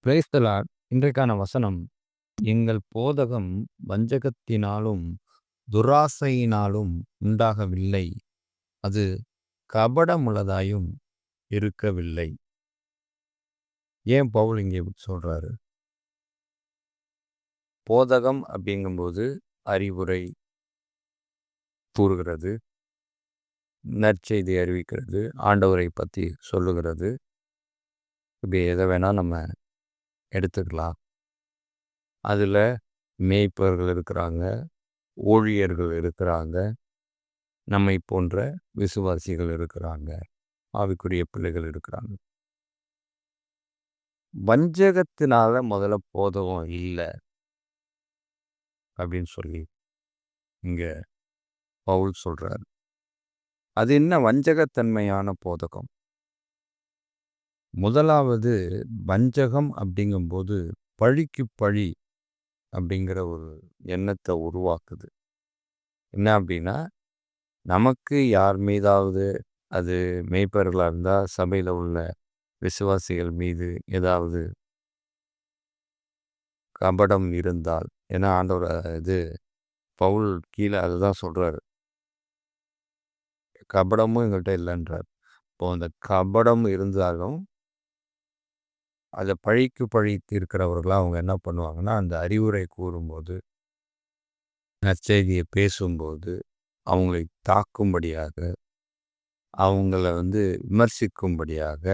Praise the Lord. இன்றைக்கான வசனம், எங்கள் போதகம் வஞ்சகத்தினாலும் துராசையினாலும் உண்டாகவில்லை, அது கபடமுள்ளதாயும் இருக்கவில்லை. ஏன் பவுல் இங்கே இப்படி சொல்றாரு? போதகம் அப்படிங்கும்போது அறிவுரை கூறுகிறது, நற்செய்தி அறிவிக்கிறது, ஆண்டவரை பற்றி சொல்லுகிறது. இப்படி எதை வேணால் நம்ம எடுத்துக்கலாம். அதில் மேய்ப்பர்கள் இருக்கிறாங்க, ஊழியர்கள் இருக்கிறாங்க, நம்மை போன்ற விசுவாசிகள் இருக்கிறாங்க, ஆவிக்குரிய பிள்ளைகள் இருக்கிறாங்க. வஞ்சகத்தினால முதல்ல போதகம் இல்லை அப்படின்னு சொல்லி இங்க பவுல் சொல்றாரு. அது என்ன வஞ்சகத்தன்மையான போதகம்? முதலாவது, வஞ்சகம் அப்படிங்கும்போது பழிக்கு பழி அப்படிங்கிற ஒரு எண்ணத்தை உருவாக்குது. என்ன அப்படின்னா, நமக்கு யார் மீதாவது, அது மேய்ப்பர்களாக இருந்தால் சபையில் உள்ள விசுவாசிகள் மீது ஏதாவது கபடம் இருந்தால், ஏன்னா ஆண்டவர் இது பவுல் கீழே அதுதான் சொல்றாரு, கபடமும் எங்கள்கிட்ட இல்லைன்றார். இப்போ அந்த கபடம் இருந்தாலும் அதை பழிக்கு பழி தீர்க்கிறவர்களாக அவங்க என்ன பண்ணுவாங்கன்னா, அந்த அறிவுரை கூறும்போது, நற்செய்தியை பேசும்போது, அவங்களை தாக்கும்படியாக, அவங்கள விமர்சிக்கும்படியாக,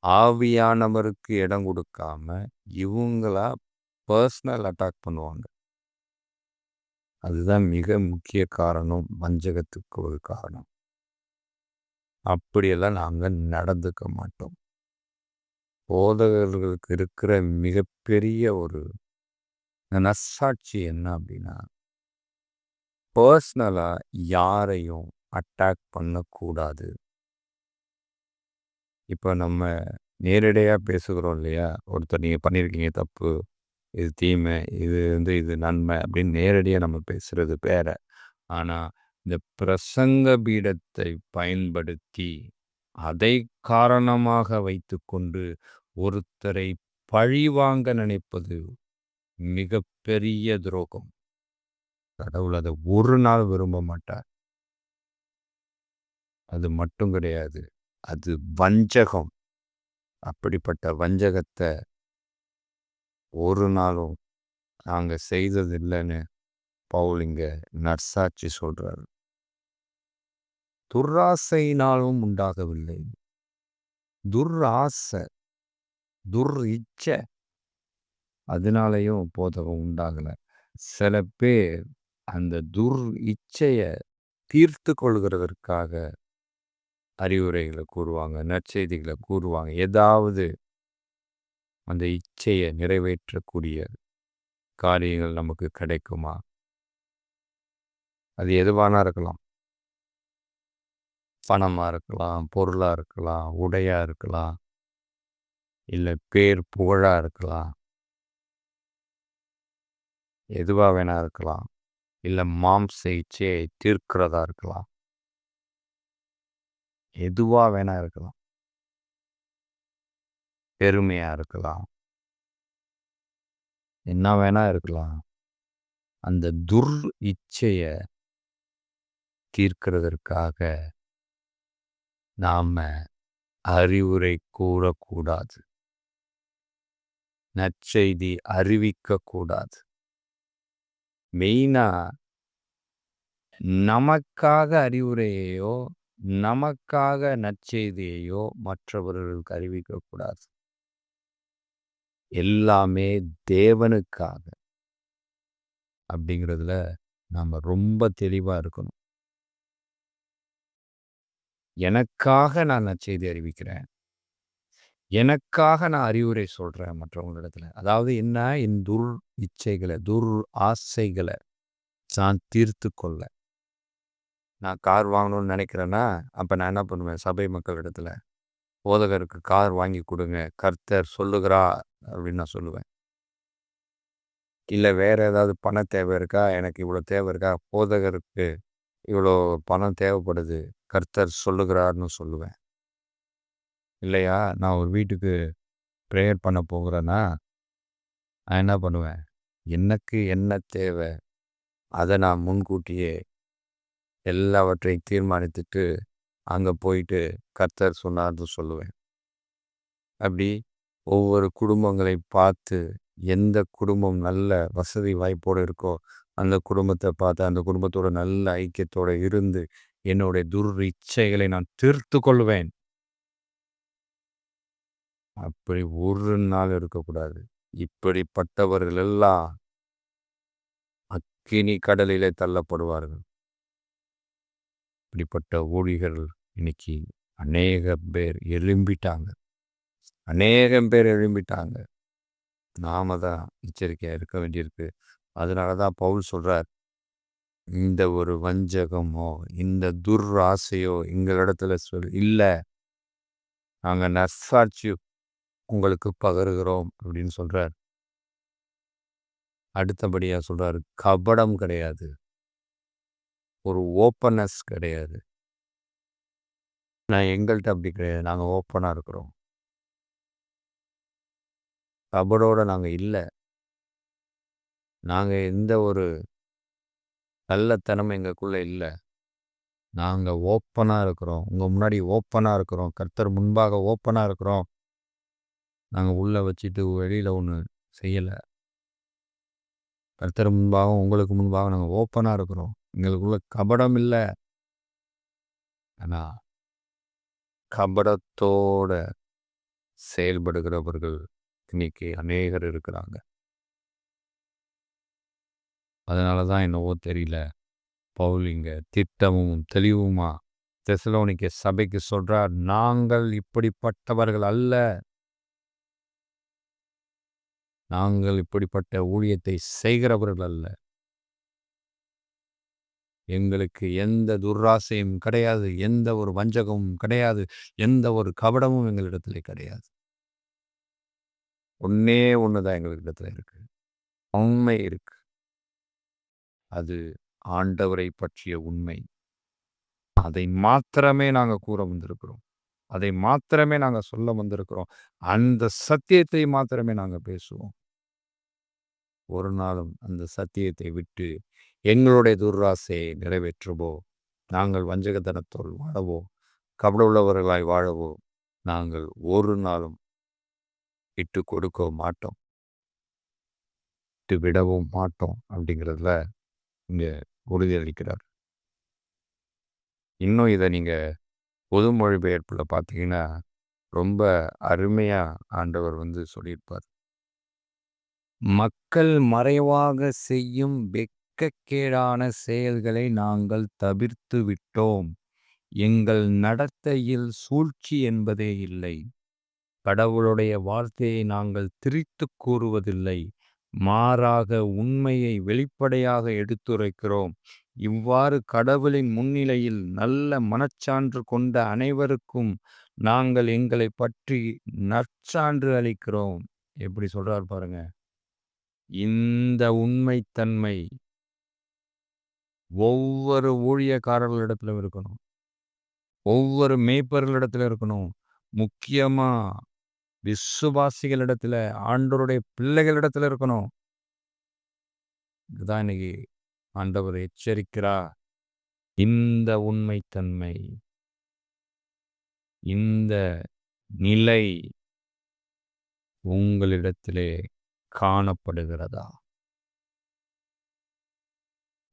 ஆவியானவருக்கு இடம் கொடுக்காம இவங்களா பர்சனல் அட்டாக் பண்ணுவாங்க. அதுதான் மிக முக்கிய காரணம், வஞ்சகத்துக்கு ஒரு காரணம். அப்படியெல்லாம் நாங்கள் நடந்துக்க மாட்டோம். போதகர்களுக்கு இருக்கிற மிகப்பெரிய ஒரு நற்சாட்சி என்ன அப்படின்னா, பர்சனலாக யாரையும் அட்டாக் பண்ணக்கூடாது. இப்போ நம்ம நேரடியாக பேசுகிறோம் இல்லையா, ஒருத்தர் நீங்கள் பண்ணியிருக்கீங்க தப்பு, இது தீமை, இது நன்மை அப்படின்னு நேரடியாக நம்ம பேசுகிறது வேற. ஆனால் இந்த பிரசங்க பீடத்தை பயன்படுத்தி அதை காரணமாக வைத்துக்கொண்டு ஒருத்தரை பழிவாங்க நினைப்பது மிகப்பெரிய துரோகம். கடவுள் அதை ஒரு நாள் விரும்ப மாட்டார். அது மட்டும் கிடையாது, அது வஞ்சகம். அப்படிப்பட்ட வஞ்சகத்தை ஒரு நாளும் நாங்கள் செய்ததில்லைன்னு பவுல் இங்கே நற்சாட்சி சொல்றாரு. துராசையினாலும் உண்டாகவில்லை. துராசை, இச்சை, அதனாலையும் போதகம் உண்டாகலை. சில பேர் அந்த இச்சையை தீர்த்து கொள்கிறதற்காக அறிவுரைகளை கூறுவாங்க, நற்செய்திகளை கூறுவாங்க. ஏதாவது அந்த இச்சையை நிறைவேற்றக்கூடிய காரியங்கள் நமக்கு கிடைக்குமா? அது எதுவானா இருக்கலாம். பணமாக இருக்கலாம், பொருளாக இருக்கலாம், உடையாக இருக்கலாம், இல்லை பேர் புகழாக இருக்கலாம், எதுவாக வேணா இருக்கலாம். இல்லை மாம்ச இச்சையை தீர்க்கிறதா இருக்கலாம், எதுவாக வேணா இருக்கலாம். பெருமையாக இருக்கலாம், என்ன வேணா இருக்கலாம். அந்த இச்சையை தீர்க்கிறதற்காக நாம் அறிவுரை கூறக்கூடாது, நற்செய்தி அறிவிக்கக்கூடாது. மெயினாக நமக்காக அறிவுரையையோ நமக்காக நற்செய்தியையோ மற்றவர்களுக்கு அறிவிக்கக்கூடாது. எல்லாமே தேவனுக்காக அப்படிங்கிறதுல நாம் ரொம்ப தெளிவாக இருக்கணும். எனக்காக நான் நற்செய்தி அறிவிக்கிறேன், எனக்காக நான் அறிவுரை சொல்கிறேன் மற்றவங்களிடத்துல. அதாவது என்ன, என் இச்சைகளை, ஆசைகளை நான் தீர்த்து கொள்ள. நான் கார் வாங்கணும்னு நினைக்கிறேன்னா, அப்போ நான் என்ன பண்ணுவேன், சபை மக்களிடத்துல போதகருக்கு கார் வாங்கி கொடுங்க, கர்த்தர் சொல்லுகிறார் அப்படின்னு நான் சொல்லுவேன். இல்லை வேறு ஏதாவது பண தேவை இருக்கா, எனக்கு இவ்வளோ தேவை இருக்கா, போதகருக்கு இவ்வளோ பணம் தேவைப்படுது, கர்த்தர் சொல்லுகிறார்னு சொல்லுவேன். இல்லையா, நான் ஒரு வீட்டுக்கு ப்ரேயர் பண்ண போகிறேன்னா, நான் என்ன பண்ணுவேன்? எனக்கு என்ன தேவை? அத நான் முன்கூட்டியே எல்லாவற்றையும் தீர்மானித்துட்டு, அங்க போயிட்டு கர்த்தர் சொன்னார்ன்னு சொல்லுவேன். அப்படி ஒவ்வொரு குடும்பங்களை பார்த்து, எந்த குடும்பம் நல்ல வசதி வாய்ப்போட இருக்கோ, அந்த குடும்பத்த பார்த்து, அந்த குடும்பத்தோட நல்ல ஐக்கியத்தோட இருந்து, என்னுடைய துர்இச்சைகளை நான் தீர்த்துக் கொள்வேன். அப்படி ஒரு நாள் இருக்கக்கூடாது. இப்படிப்பட்டவர்கள் எல்லாம் அக்கினி கடலிலே தள்ளப்படுவார்கள். இப்படிப்பட்ட ஊழியர்கள் இன்னைக்கு அநேக பேர் எழும்பிட்டாங்க. அநேகம் பேர் எழும்பிட்டாங்க. நாம தான் எச்சரிக்கையா இருக்க வேண்டியிருக்கு. அதனால தான் பவுல் சொல்றார், இந்த ஒரு வஞ்சகமோ, இந்த துர்ஆசையோ எங்களிடத்துல இல்ல. நாங்க நற்சாட்சி உங்களுக்கு பகருகிறோம் அப்படின்னு சொல்றார். அடுத்தபடியா சொல்றாரு, கபடம் கிடையாது. ஒரு ஓப்பன்னஸ் கிடையாது. எங்கள்ட்ட அப்படி கிடையாது. நாங்க ஓப்பனா இருக்கிறோம். கபடோட நாங்க இல்ல. நாங்க எந்த ஒரு கள்ளத்தனமும் எங்களுக்குள்ள இல்ல. நாங்க ஓப்பனா இருக்கிறோம். உங்க முன்னாடி ஓப்பனா இருக்கிறோம். கர்த்தர் முன்பாக ஓப்பனா இருக்கிறோம். நாங்க உள்ள வச்சுட்டு வெளியில ஒண்ணு செய்யல. கர்த்தர் முன்பாக, உங்களுக்கு முன்பாக நாங்க ஓப்பனா இருக்கிறோம். எங்களுக்குள்ள கபடம் இல்ல. ஆனா கபடத்தோட செயல்படுகிறவர்கள் இன்னைக்கு அநேகர் இருக்கிறாங்க. அதனால தான் என்னவோ தெரியல. பவுல் இங்க திட்டமும் தெளிவுமா தெசலோனிக்கே சபைக்கு சொல்றார், நாங்கள் இப்படிப்பட்டவர்கள் அல்ல. நாங்கள் இப்படிப்பட்ட ஊழியத்தை செய்கிறவர்கள் அல்ல. எங்களுக்கு எந்த துர்ராசையும் கிடையாது. எந்த ஒரு வஞ்சகமும் கிடையாது. எந்த ஒரு கபடமும் எங்களிடத்திலே கிடையாது. ஒண்ணே ஒண்ணுதான் எங்களிடத்துல இருக்கு. உண்மை இருக்கு. அது ஆண்டவரை பற்றிய உண்மை. அதை மாத்திரமே நாங்க கூற வந்திருக்கிறோம். அதை மாத்திரமே நாங்க சொல்ல வந்திருக்கிறோம். அந்த சத்தியத்தை மாத்திரமே நாங்க பேசுவோம். ஒரு நாளும் அந்த சத்தியத்தை விட்டு எங்களுடைய துர்ராசையை நிறைவேற்றவோ, நாங்கள் வஞ்சகத்தனத்தோடு வாழவோ, கபட உள்ளவர்களாய் வாழவோ, நாங்கள் ஒரு நாளும் விட்டு கொடுக்க மாட்டோம். விட்டு விடவும் மாட்டோம் அப்படிங்கிறதுல இங்க உறுதியளிக்கிறார். இன்னும் இதை நீங்க பொது மொழிபெயர்ப்புல பார்த்தீங்கன்னா, ரொம்ப அருமையா ஆண்டவர் சொல்லியிருப்பார். மக்கள் மறைவாக செய்யும் வெட்கக்கேடான செயல்களை நாங்கள் தவிர்த்து விட்டோம். எங்கள் நடத்தையில் சூழ்ச்சி என்பதே இல்லை. கடவுளுடைய வார்த்தையை நாங்கள் திரித்துக் கூறுவதில்லை. மாறாக உண்மையை வெளிப்படையாக எடுத்துரைக்கிறோம். இவ்வாறு கடவுளின் முன்னிலையில் நல்ல மனச்சான்று கொண்ட அனைவருக்கும் நாங்கள் எங்களை பற்றி நற்சான்று அளிக்கிறோம். எப்படி சொல்றார் பாருங்க. இந்த உண்மைத்தன்மை ஒவ்வொரு ஊழியக்காரர்களிடத்திலும் இருக்கணும். ஒவ்வொரு மேய்ப்பர்களிடத்திலும் இருக்கணும். முக்கியமா விசுவாசிகளிடத்துல, ஆண்டவருடைய பிள்ளைகளிடத்துல இருக்கணும். இதுதான் இன்னைக்கு ஆண்டவர் எச்சரிக்கிறார். இந்த உண்மைத்தன்மை, இந்த நிலை உங்களிடத்திலே காணப்படுகிறதா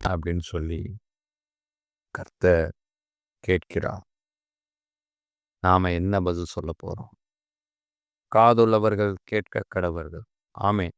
அப்படின்னு சொல்லி கர்த்தர் கேட்கிறார். நாம என்ன பதில் சொல்ல போறோம்? காதுள்ளவர்கள் கேட்க கடவர்கள். ஆமென்.